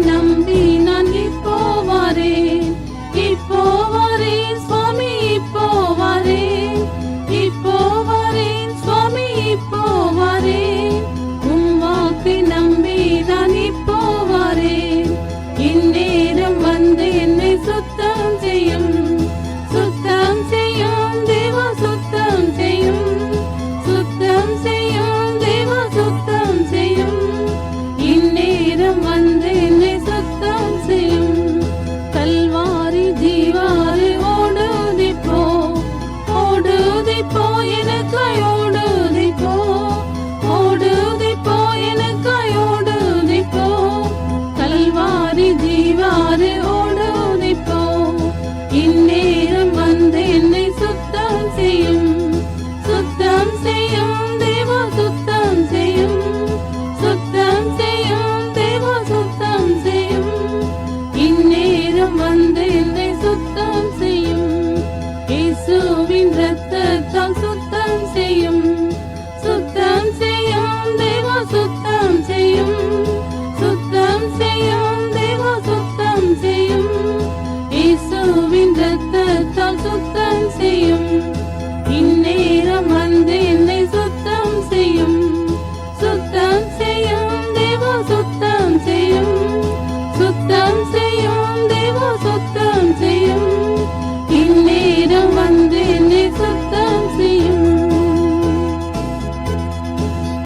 நம்பி நான் இப்போ வரேன், இப்போ வரேன் சுவாமி, இப்போ வரேன், இப்போ வரேன் சுவாமி, இப்போ வரேன். உம் வாக்கை நம்பி நான் இப்போ வரேன். இந்நேரம் வந்து என்னை சுத்தம் செய்யும், சுத்தம் செய்யும் தேவா, சுத்தம் செய்யும், சுத்தம் செய்யும் தேவா, சுத்தம் செய்யும். இந்நேரம் வந்து என்னை சுத்தம் செய்யும். கல்வாரி ஜீவாறு ஓடுதி போ, ஓடுதி போ எனக்காய், ஓடுதி போ, ஓடுதி போ எனக்காய், ஓடுதி போ. கல்வாரி ஜீவாறு ஓடுதி போ. இந்நேரம் வந்து என்னை சுத்தம் செய்யும், சுத்தம் செய்யும் தேவா, சுத்தம் செய்யும், சுத்தம் செய்யும் தேவா, சுத்தம் செய்யும். இந்நேரம் வந்து என்னை சுத்தம் செய்யும். இயேசுவின் இரத்தத்தால் சுத்தம் செய்யும், சுத்தம் செய்யும் தேவா, சுத்தம் செய்யும், சுத்தம் செய்யும் தேவா, சுத்தம் செய்யும். இயேசுவின் இரத்தத்தால் சுத்தம் செய்யும். இந்நேரம் வந்து என்னை சுத்தம் செய்யும், சுத்தம் செய்யும் தேவா, சுத்தம் செய்யும், சுத்தம் செய்யும் தேவா, சுத்தம் செய்யும். இந்நேரம் வந்து